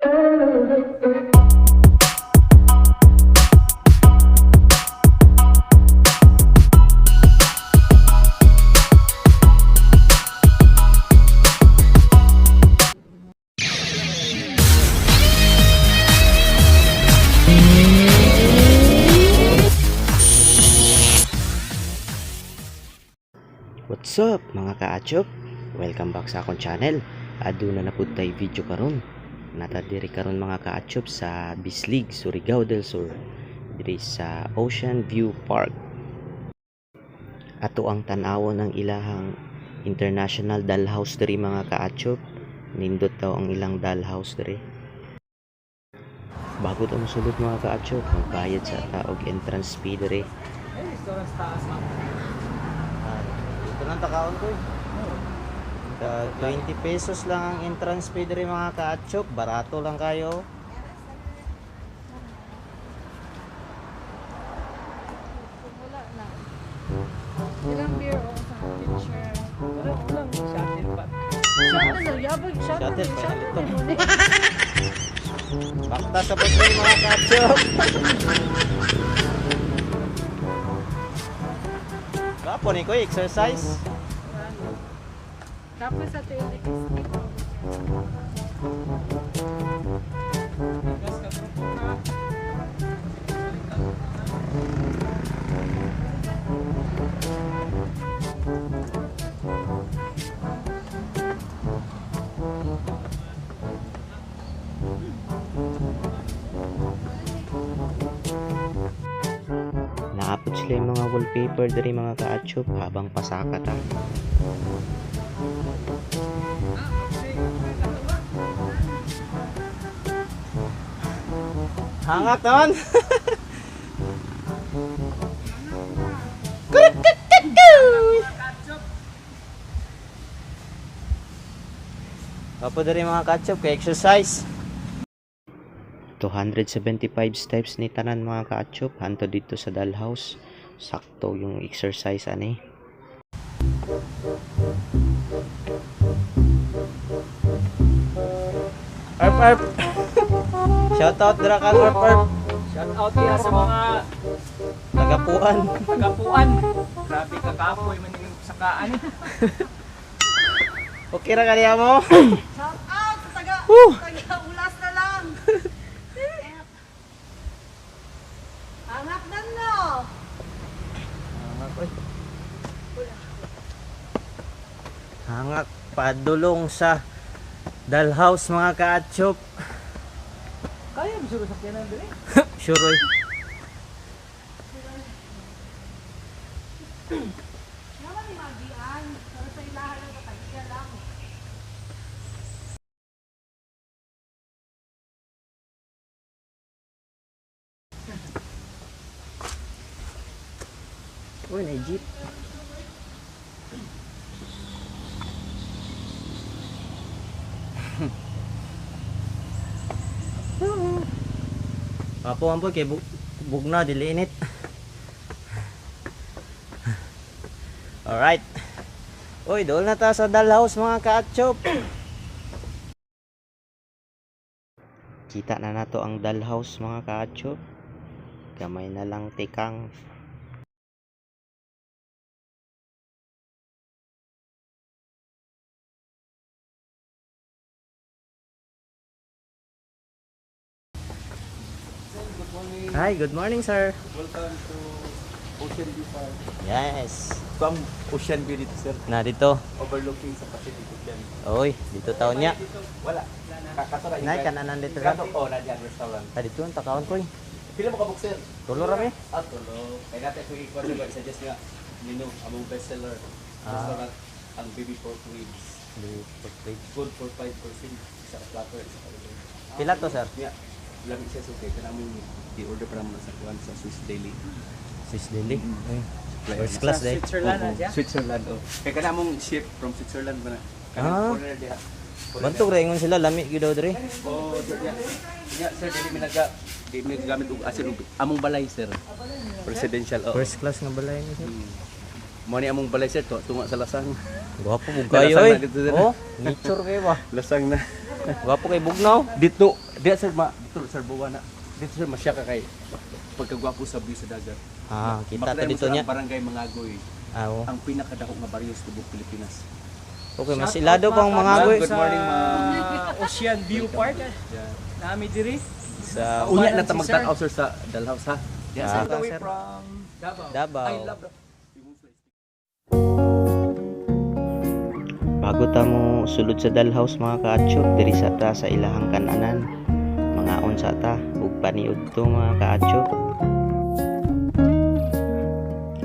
What's up mga kaachop? Welcome back sa akong channel. Aduna na pud tay video karon. Natadiri karon mga kaachop sa Bislig, Surigao del Sur, diri sa Ocean View Park. Ato ang tan-awon ng ilahang International Dollhouse diri mga kaachop. Nindot daw ang ilang dollhouse diri. Bago ta mosulod mga kaachop, magbayad sa taog entrance fee diri. Ito lang takaon ko eh. 20 pesos lang ang entrance fee diri mga kaachop. Barato lang kayo. Wala na. Ilang beer o sa picture. Wala lang. Shuttle pa. Shuttle. Yabag shuttle. Shuttle. Bakta sa pagkain mga kaachop. Kapon ko exercise. Tapos sa tuloy. Naapot sila yung mga wallpaper dari mga kaachop habang pasaka ta. Hangat naman. Apo dari mga kaachop kay exercise. 275 steps ni tanan mga kaachop hanto dito sa dollhouse. Sakto yung exercise ani. Arp arp. Shout out dira kan arp arp. Shout out niya sa mga Tagapuan. tagapuan. Grabe kakapoy man yung sakaan. Okay ra kaniya mo? Shout out sa taga ulas na lang. Hangat na no. Hangat padulong sa dollhouse mga kaachop. Kaya mo suro sakyanan diri. Sure oy. Naman ni magian. Pero sa ilahan lang katagian lang. Uy, na jeep. Apo ampo kay bugna dili init. Alright. Uy, doon na ta sa dollhouse mga kaachop. Kita na nato ang dollhouse mga kaachop. Gamay na lang tikang. Hi, good morning sir. Welcome to Ocean View Park. Yes. Bang Ocean View dito sir. Na dito. Overlooking sa Pacific Ocean. Oy, dito taon niya. Wala. Kakasara Nay kanan dito lang. Oh, nandiyan restaurant. Ta dito ang takaon ko. Pila mo ka book sir? Tulo ra mi. Tulo. Kaya natin kung ikaw na suggest nga menu among bestseller. Restaurant ang baby pork ribs. Good for 5% sa platter sa kaluluwa. Pila to sir? Yeah. Lamig siya so kaya kanamong i-order para mo sa kuan sa Swiss Daily. Swiss Deli. First Sa class day. Switzerland na siya? Switzerland, oh. Kaya kanamong ship from Switzerland ba na? Ah. Foreigner diha. Bantog ra ingon sila lami gyud daw diri. Oh, yeah, sir, dili mi nagamit og asin og among balay sir. Presidential, oh. First class nga balay ni sir. Mo ni among balay sir tunga sa lasang. Gwapo mo Lasang kayo na eh. dito, sir. Oh, nature kayo ba? Lasang na. Gwapo kay Bugnaw. Dito sir dito sir Buwana. Dito sir masya ka kay pagkagwapo sa view sa dagat. Ah, kita to Makita mo dito sa niya. Barangay Mangagoy, Oo. ang pinakadako nga baryo sa tubok Pilipinas. Okay, mas ilado pang mga goy. Good morning, ma'am. Ocean View Park. Yeah. Nami diri. Sa Unya na ta magtanaw sir sa Dalhouse ha. Yeah, Ah, sir. sir. From Davao. Davao. I love that. Bago ta mo sulod sa Dalhouse mga ka-atchop, diri sa ta sa ilahang kananan. Mga on sa ta ug paniud to mga ka-atchop.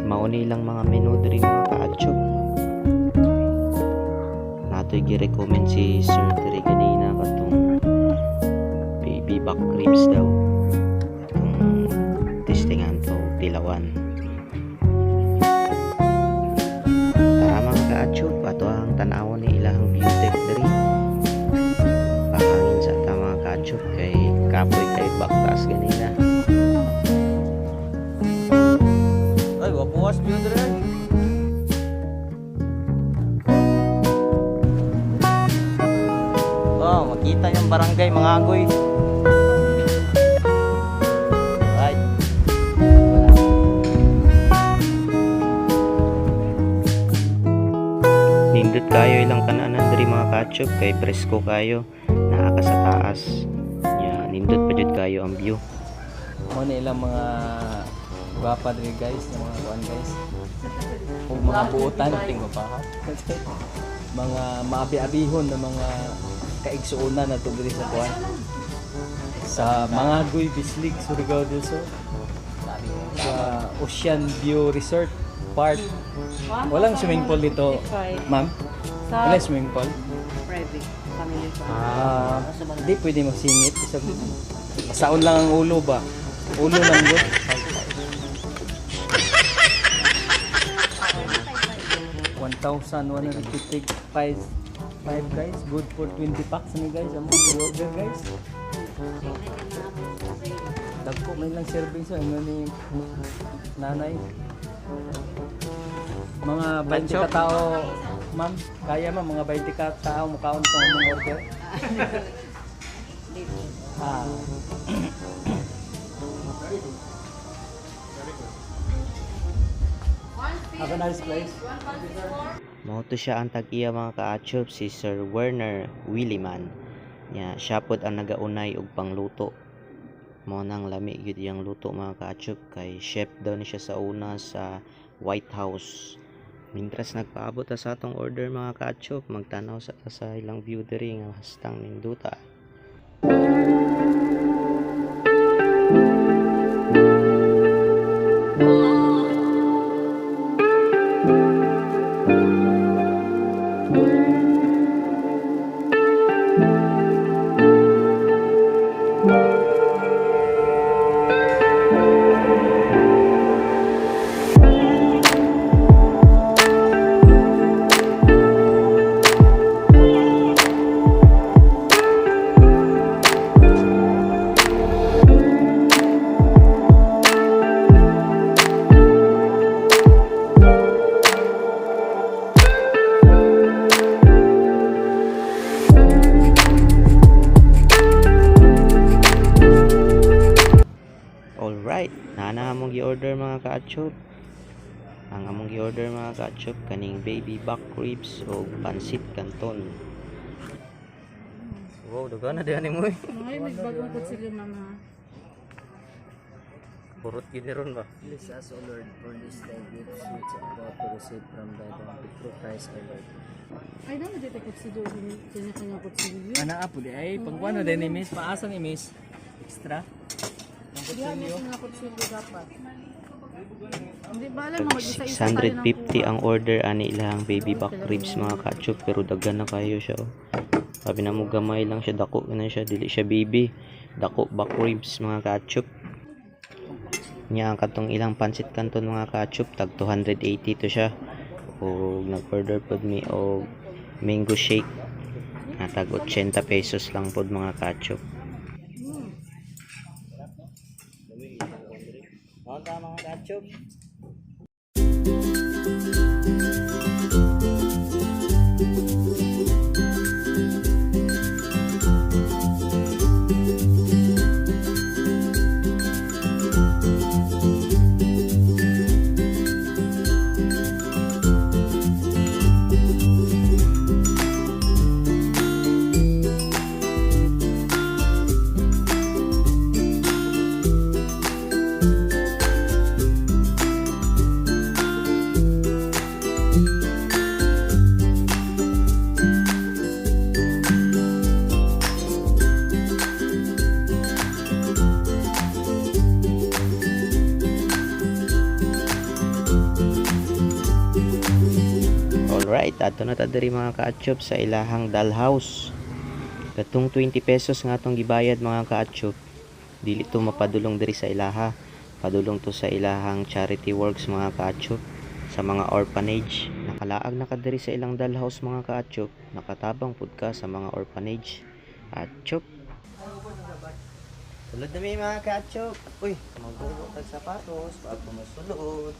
Mauni lang mga menu diri mga ka-atchop. Natoy gi-recommend si Sir diri ganina katong baby back ribs daw. Kung testingan to tilawan. Tara mga ka-atchop, ato ang tanawon ni ilahang view deck diri. Pakangin sa ta mga ka-atchop kay kapoy kay baktas ganina. Ay, wapuwas view diri. Oh, makita yung barangay mga agoy. Right. Nindot kayo ilang kananan diri mga ka-atchop kay presko kayo naa ka sa taas. Ya, nindot pa jud kayo ang view. Mo na ilang mga gwapa diri guys, ng mga kuan guys. Ug mga buotan tingo pa ha. Mga maabi-abihon na mga kaigsuonan na diri sa kuan. Sa mga Guy Bislig, Surigao del Sur. Sa Ocean View Resort Park. Walang swimming pool dito, ma'am. Walang swimming pool. Private. Family park. Hindi pwede magsingit. Masaon lang ang ulo ba? Ulo lang doon. 1,155 guys. Good for 20 packs na guys. Ang mga order guys. Dagko may lang serving sa ano ni nanay. Mga 20 ka tao, ma'am. Kaya ma'am, mga 20 ka tao mukaon pa mga order. Have a nice place. Mao to siya ang tag-iya mga ka-atchop si Sir Werner Williman. Ya, siya pod ang nagaunay og pangluto. Mao nang lami gyud iyang luto mga ka-atchop kay chef daw ni siya sa una sa White House. Mintras nagpaabot ta sa atong order mga ka-atchop, magtanaw sa ta sa ilang view diri nga hastang ninduta. Alright, nana among gi-order mga ka-atchop. Ang among gi-order mga ka-atchop kaning baby back ribs o pansit canton. Wow, dagan na diyan mo eh. Ay, nagbagong po sila mama. Purot gini ron ba? Please ask, O Lord, for this thy gifts which are about to receive from thy bounty through Christ our Lord. Ay, naman dito kutsilyo. Kanya-kanya kutsilyo. Ana apo di ay pagkuano din ni Miss, paasa ni Miss? Extra. Ang Hindi ano kutsilyo. mga kutsilyo dapat. Hindi ba alam mo mag-isa-isa tayo ng 650 ang order ani ilang baby back ribs mga ka-atchop pero daghan na kayo siya. Oh. Sabi na mo gamay lang siya, dako na siya, dili siya baby. Dako back ribs mga ka-atchop. Nya ang katong ilang pansit canton mga ka-atchop tag 280 to siya. O nag-order pod mi og mango shake na tag 80 pesos lang pod mga ka-atchop. Mga ka-atchop. Right, ato na ta diri mga ka-atchop sa ilahang dollhouse. Katong 20 pesos nga atong gibayad mga ka-atchop, dili to mapadulong diri sa ilaha. Padulong to sa ilahang charity works mga ka-atchop, sa mga orphanage. Nakalaag na ka diri sa ilang dollhouse mga ka-atchop, nakatabang pud ka sa mga orphanage. Atchop. Sulod na may mga ka-atchop. Uy, magbuo tag sapatos pag pumasulod.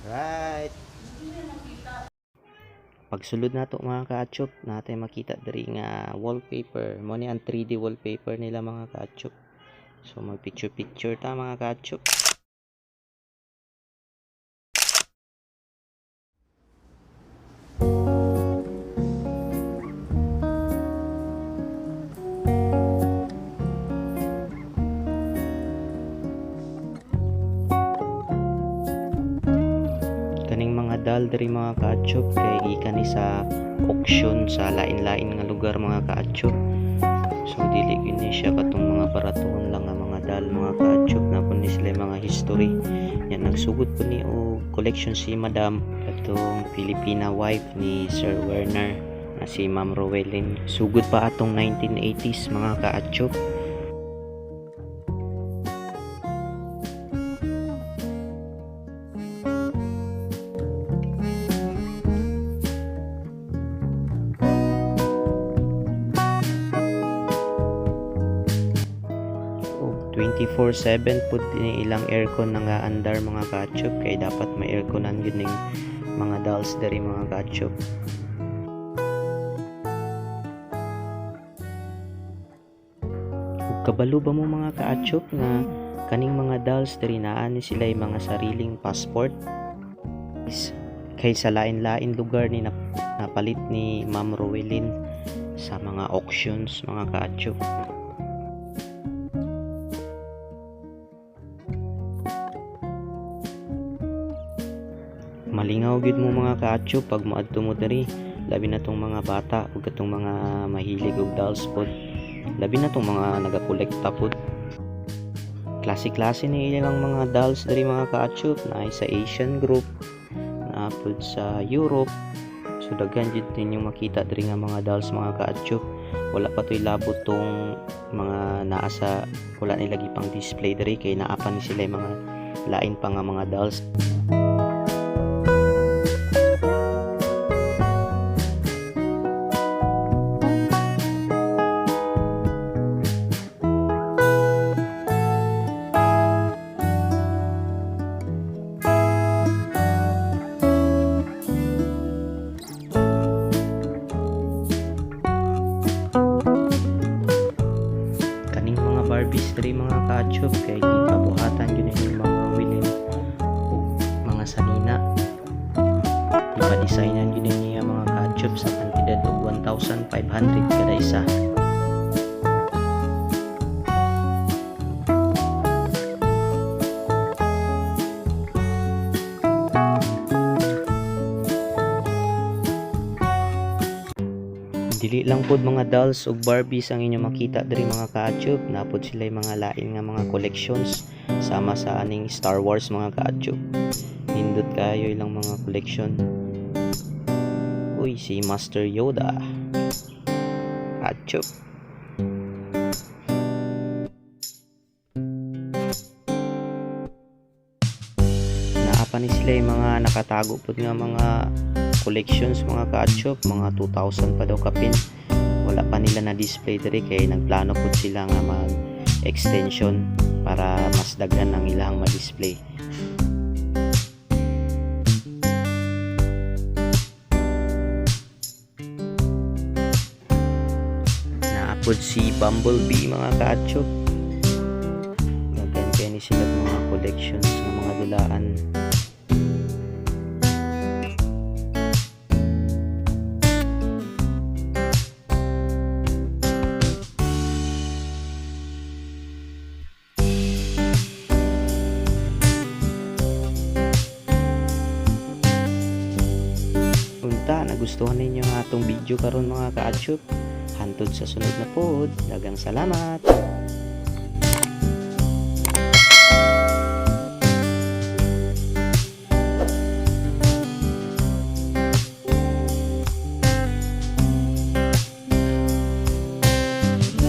Right. Pagsulod nato mga ka-atchop, natin makita diri nga wallpaper. Mo ni ang 3D wallpaper nila mga ka-atchop. So mag picture ta mga ka-atchop. Kaning mga dal diri mga ka-atchop kay gikan ni sa auction sa lain-lain nga lugar mga ka-atchop. So dili gini siya katong mga baraton lang nga mga dal mga ka-atchop, na po ni sila mga history. Yan nagsugod po ni o collection si Madam, katong Filipina wife ni Sir Werner na si Ma'am Rowelyn. Sugod pa atong 1980s mga ka-atchop. O 24/7 pud ni ilang aircon nga andar mga ka-atchop, kay dapat may airconan yun ning mga dolls diri mga ka-atchop. Ug kabalo ba mo mga ka-atchop nga kaning mga dolls diri naa ni sila mga sariling passport kay sa lain-lain lugar ni napalit ni Ma'am Rowelyn sa mga auctions mga ka-atchop. Malingaw gid mo mga ka-atchop pag moadto mo diri, labi na tong mga bata ug katong mga mahilig og dolls pod, labi na tong mga nagakolekta pod. Klase-klase ni ilang mga dolls diri mga ka-atchop, na sa Asian group, na pod sa Europe. So daghan jud ninyong makita diri nga mga dolls mga ka-atchop. Wala pa toy labot tong mga naa sa, wala nila gipang display diri kay naa pa ni sila mga lain pa nga mga dolls. Barbies diri mga ka-atchop kay gipabuhatan yun yung mga Rowelyn o mga sanina. Ipa-designan yun niya mga ka-atchop sa kantidad og 1,500 kada isa. Dili lang pod mga dolls ug Barbies ang inyo makita diri mga ka-atchop, napod sila mga lain nga mga collections sama sa aning Star Wars mga ka-atchop. Nindot kayo ilang mga collection. Uy, si Master Yoda. Ka-atchop. Naapa ni sila yung mga nakatago pod nga mga collections mga ka-atchop, mga 2,000 pa daw kapin. Wala pa nila na display diri kay nagplano po sila nga mag extension para mas daghan ang ilang ma-display. Naapod si Bumblebee mga ka-atchop. Daghan kay ni sila mga collections ng mga dulaan. Nagustuhan ninyo ang atong video karon mga ka-atchop. Hantod sa sunod na pod. Daghang salamat.